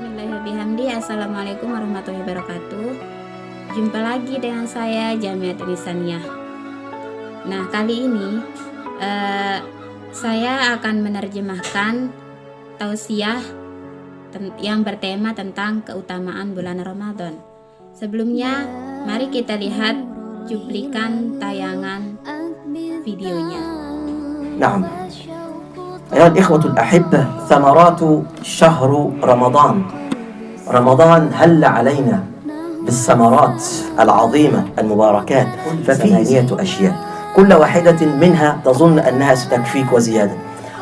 Bismillahirrahmanirrahim. Assalamualaikum warahmatullahi wabarakatuh. Jumpa lagi dengan saya Jamiat Inisaniyah. Nah, kali ini saya akan menerjemahkan tausiah yang bertema tentang keutamaan bulan Ramadan. Sebelumnya, mari kita lihat cuplikan tayangan videonya. نعم أيها الإخوة الأحبة، ثمرات شهر رمضان. رمضان هل علينا بالثمرات العظيمة المباركات، فثمانية أشياء كل واحدة منها تظن أنها ستكفيك وزيادة.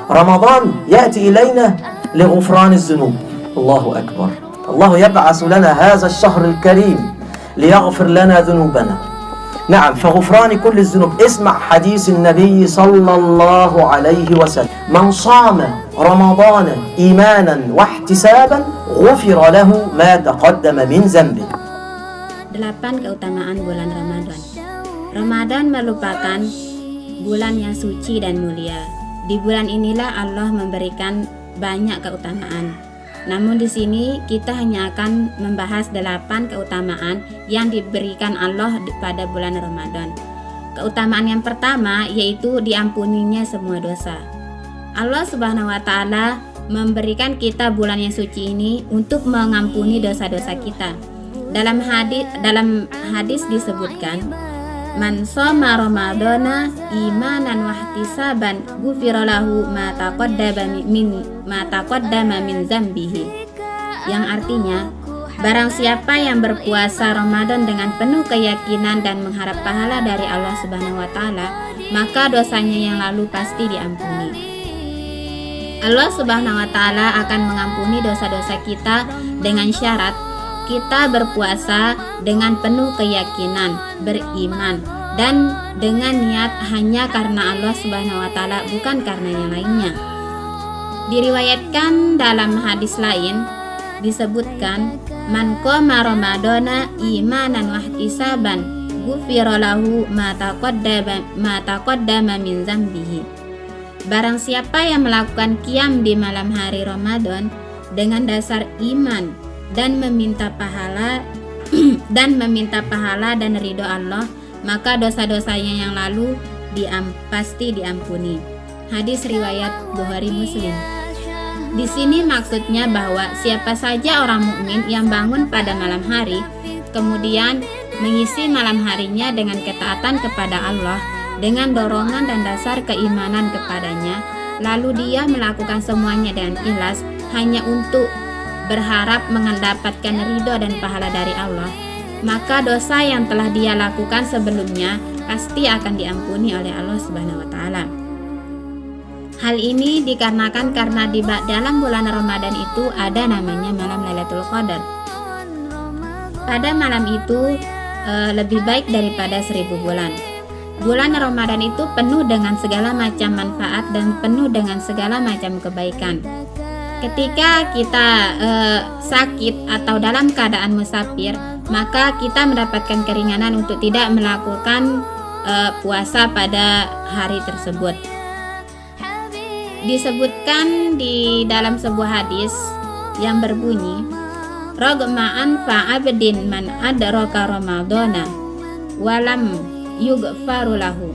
رمضان يأتي إلينا لغفران الذنوب. الله أكبر. الله يبعث لنا هذا الشهر الكريم ليغفر لنا ذنوبنا. نعم، فغفران كل الذنوب. اسمع حديث النبي صلى الله عليه وسلم: من صام رمضان إيمانا واحتسابا غفر له ما تقدم من ذنبه. 8 keutamaan bulan Ramadan. Ramadan merupakan bulan yang suci dan mulia. Di bulan inilah Allah memberikan banyak keutamaan. Namun di sini kita hanya akan membahas 8 keutamaan yang diberikan Allah pada bulan Ramadan. Keutamaan yang pertama yaitu diampuninya semua dosa. Allah Subhanahu wa taala memberikan kita bulan yang suci ini untuk mengampuni dosa-dosa kita. Dalam hadis disebutkan, man shoma ramadhana imanan wahtisaban ghufira lahu ma taqaddama min dzambihi, yang artinya barang siapa yang berpuasa Ramadan dengan penuh keyakinan dan mengharap pahala dari Allah Subhanahu wa taala, maka dosanya yang lalu pasti diampuni. Allah Subhanahu wa taala akan mengampuni dosa-dosa kita dengan syarat kita berpuasa dengan penuh keyakinan, beriman, dan dengan niat hanya karena Allah Subhanahu wa taala, bukan karena yang lainnya. Diriwayatkan dalam hadis lain disebutkan, man qama ramadhana imanan wahtisaban ghufira lahu ma taqaddama min dzambihi. Barang siapa yang melakukan qiyam di malam hari Ramadan dengan dasar iman dan meminta pahala dan ridho Allah, maka dosa-dosanya yang lalu pasti diampuni. Hadis riwayat Bukhari Muslim. Di sini maksudnya bahwa siapa saja orang mukmin yang bangun pada malam hari, kemudian mengisi malam harinya dengan ketaatan kepada Allah, dengan dorongan dan dasar keimanan kepadanya, lalu dia melakukan semuanya dengan ikhlas hanya untuk berharap mendapatkan ridho dan pahala dari Allah, maka dosa yang telah dia lakukan sebelumnya pasti akan diampuni oleh Allah Subhanahu wa taala. Hal ini dikarenakan karena di dalam bulan Ramadan itu ada namanya malam Lailatul Qadar. Pada malam itu lebih baik daripada 1000 bulan. Bulan Ramadan itu penuh dengan segala macam manfaat dan penuh dengan segala macam kebaikan. Ketika kita sakit atau dalam keadaan musafir, maka kita mendapatkan keringanan untuk tidak melakukan puasa pada hari tersebut. Disebutkan di dalam sebuah hadis yang berbunyi, ragma'an fa'abdin man adraka ramadhana walam yughfaru lahu,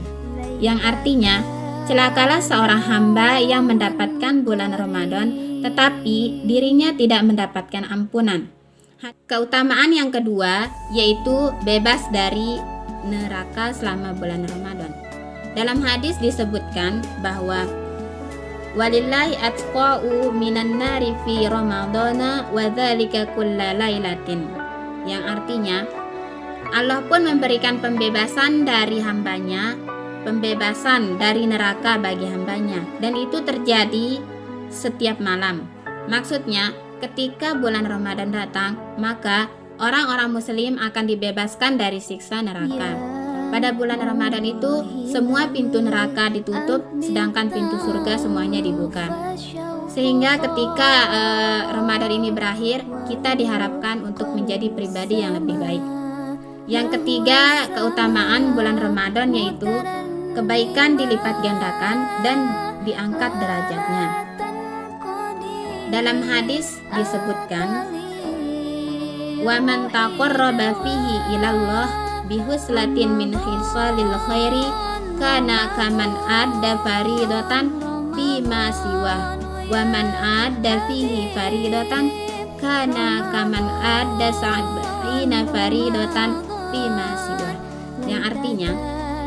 yang artinya celakalah seorang hamba yang mendapatkan bulan Ramadan tetapi dirinya tidak mendapatkan ampunan. Keutamaan yang kedua yaitu bebas dari neraka selama bulan Ramadan. Dalam hadis disebutkan bahwa walillahi atqa'u minan nari fi ramadhana wa dzalika kulla lailatin, yang artinya Allah pun memberikan pembebasan dari hambanya, pembebasan dari neraka bagi hambanya, dan itu terjadi setiap malam. Maksudnya ketika bulan Ramadan datang, maka orang-orang muslim akan dibebaskan dari siksa neraka. Pada bulan Ramadan itu semua pintu neraka ditutup, sedangkan pintu surga semuanya dibuka. Sehingga ketika Ramadan ini berakhir, kita diharapkan untuk menjadi pribadi yang lebih baik. Yang ketiga, keutamaan bulan Ramadan yaitu kebaikan dilipat gandakan dan diangkat derajatnya. Dalam hadis disebutkan, wa man taqarraba fihi ilallah bihuslatin min khisalil khairi kana kaman adda faridatan fima siwa wa man adda fihi faridatan kana kaman adda sa'ina faridatan fima siwa. Yang artinya,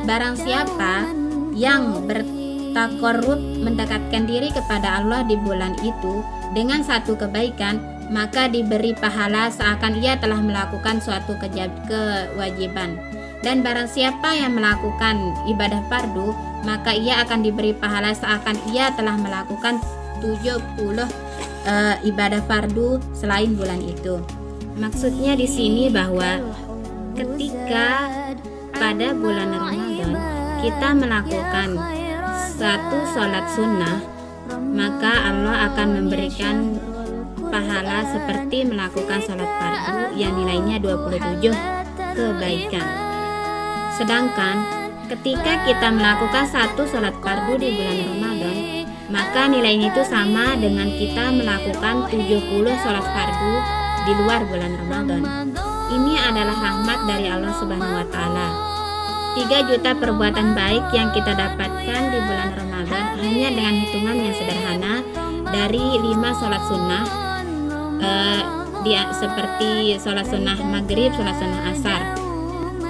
barang siapa yang bertakorrub mendekatkan diri kepada Allah di bulan itu dengan satu kebaikan, maka diberi pahala seakan ia telah melakukan suatu kewajiban. Dan barang siapa yang melakukan ibadah fardu, maka ia akan diberi pahala seakan ia telah melakukan 70 ibadah fardu selain bulan itu. Maksudnya di sini bahwa ketika pada bulan Ramadan kita melakukan satu sholat sunnah, maka Allah akan memberikan pahala seperti melakukan sholat fardu yang nilainya 27 kebaikan. Sedangkan ketika kita melakukan satu sholat fardu di bulan Ramadan, maka nilainya itu sama dengan kita melakukan 70 sholat fardu di luar bulan Ramadan. Ini adalah rahmat dari Allah Subhanahu wa Ta'ala. 3 juta perbuatan baik yang kita dapatkan di bulan Ramadan hanya dengan hitungan yang sederhana dari 5 sholat sunnah, seperti sholat sunnah maghrib, sholat sunnah asar,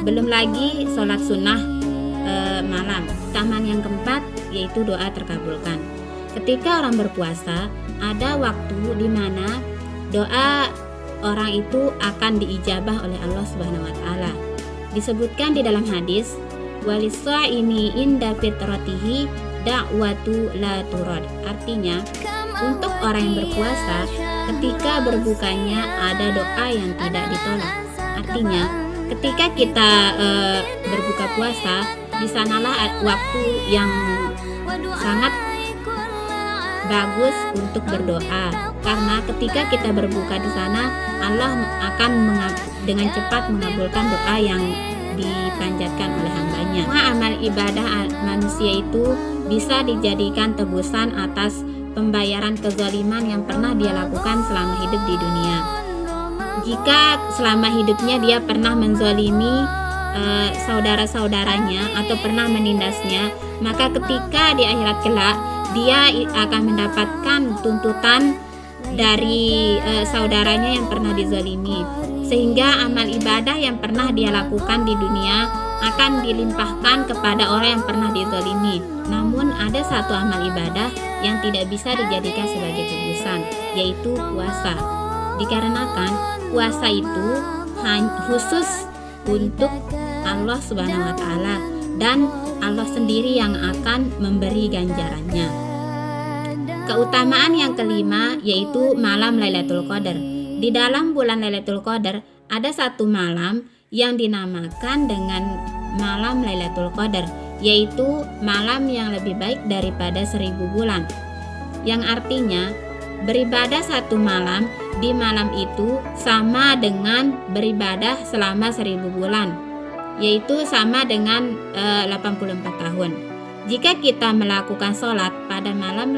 belum lagi sholat sunnah malam. Tambahan yang keempat yaitu doa terkabulkan. Ketika orang berpuasa, ada waktu di mana doa orang itu akan diijabah oleh Allah Subhanahu wa Ta'ala. Disebutkan di dalam hadis, walis-shaimi inda fitratihi da'watu la turad. Artinya, untuk orang yang berpuasa, ketika berbukanya ada doa yang tidak ditolak. Artinya, ketika kita berbuka puasa, di sanalah waktu yang sangat bagus untuk berdoa, karena ketika kita berbuka di sana, Allah akan dengan cepat mengabulkan doa yang dipanjatkan oleh hambanya. Semua amal ibadah manusia itu bisa dijadikan tebusan atas pembayaran kezaliman yang pernah dia lakukan selama hidup di dunia. Jika selama hidupnya dia pernah menzalimi saudara-saudaranya atau pernah menindasnya, maka ketika di akhirat kelak dia akan mendapatkan tuntutan dari saudaranya yang pernah dizalimi, sehingga amal ibadah yang pernah dia lakukan di dunia akan dilimpahkan kepada orang yang pernah dizalimi. Namun ada satu amal ibadah yang tidak bisa dijadikan sebagai tebusan, yaitu puasa. Dikarenakan puasa itu khusus untuk Allah Subhanahu wa Ta'ala, dan Allah sendiri yang akan memberi ganjarannya. Keutamaan yang kelima yaitu malam Lailatul Qadar. Di dalam bulan Lailatul Qadar ada satu malam yang dinamakan dengan malam Lailatul Qadar, yaitu malam yang lebih baik daripada 1000 bulan. Yang artinya beribadah satu malam di malam itu sama dengan beribadah selama 1000 bulan, yaitu sama dengan 84 tahun. Jika kita melakukan sholat pada malam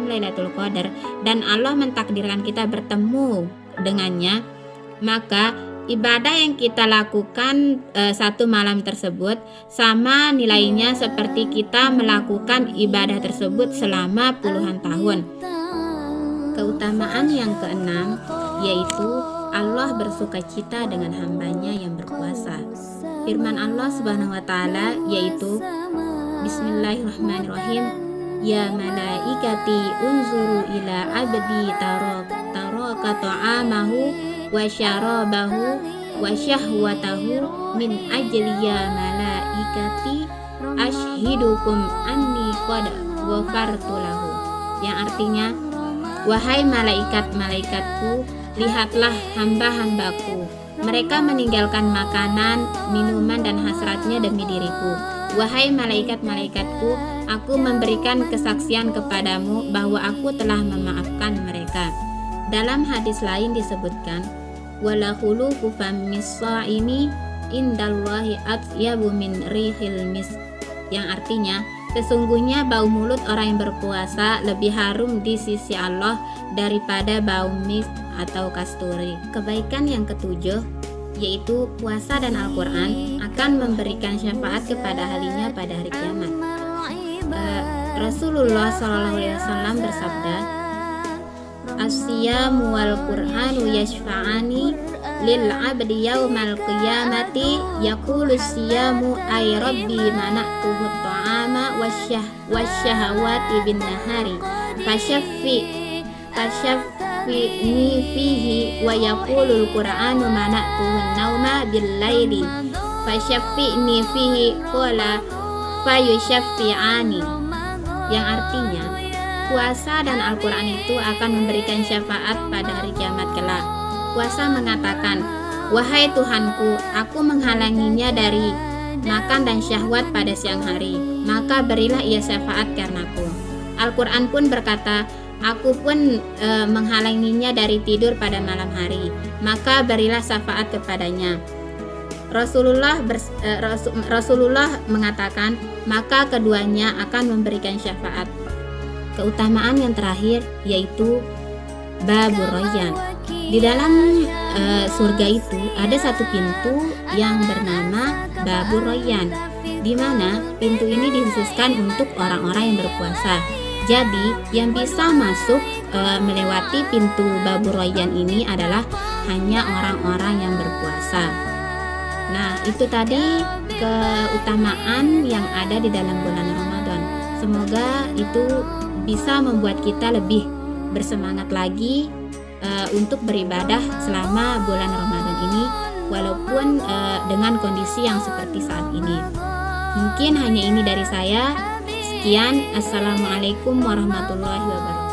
Lailatul Qadar dan Allah mentakdirkan kita bertemu dengannya, maka ibadah yang kita lakukan satu malam tersebut sama nilainya seperti kita melakukan ibadah tersebut selama puluhan tahun. Keutamaan yang keenam yaitu Allah bersukacita dengan hambanya yang berpuasa. Firman Allah Subhanahu wa Ta'ala yaitu, Bismillahirrahmanirrahim, ya malaikati unzuru ila abdi taraka ta'amahu wa syarabahu wa syahwatahu min ajli ya malaikati ashhidukum anni qad ghafartu lahu. Yang artinya, wahai malaikat-malaikatku, lihatlah hamba-hambaku, mereka meninggalkan makanan, minuman dan hasratnya demi diriku. Wahai malaikat-malaikatku, aku memberikan kesaksian kepadamu bahwa aku telah memaafkan mereka. Dalam hadis lain disebutkan, wala khuluqu fammis shaimi indallahi atyabu min rihil misk. Yang artinya, Sesungguhnya bau mulut orang yang berpuasa lebih harum di sisi Allah daripada bau misk atau kasturi. Kebaikan yang ketujuh, yaitu puasa dan Al-Quran, akan memberikan syafaat kepada ahlinya pada hari kiamat. Rasulullah SAW bersabda, "As-siyamu wal Qur'anu yashfa'ani lil 'abdi yaumal qiyamati yaqulu siyamu ay rabbi mana'tuhu ta'ama wasyahawati bin nahari fashaffi'ni fihi wa yaqulu al-Qur'anu mana'tuhu nauma bil laili fashaffi'ni fihi qala fayushaffi'ani." Yang artinya, puasa dan Al-Quran itu akan memberikan syafaat pada hari kiamat kelak. Puasa mengatakan, "Wahai Tuhanku, aku menghalanginya dari makan dan syahwat pada siang hari, maka berilah ia syafaat karenaku." Al-Quran pun berkata, "Aku pun menghalanginya dari tidur pada malam hari, maka berilah syafaat kepadanya." Rasulullah mengatakan, maka keduanya akan memberikan syafaat. Keutamaan yang terakhir yaitu Babur Rayyan. Di dalam surga itu ada satu pintu yang bernama Babur Rayyan, di mana pintu ini dikhususkan untuk orang-orang yang berpuasa. Jadi yang bisa masuk melewati pintu Babur Rayyan ini adalah hanya orang-orang yang berpuasa. Nah, itu tadi keutamaan yang ada di dalam bulan Ramadan. Semoga itu bisa membuat kita lebih bersemangat lagi untuk beribadah selama bulan Ramadan ini, walaupun dengan kondisi yang seperti saat ini. Mungkin hanya ini dari saya. Sekian, Assalamualaikum warahmatullahi wabarakatuh.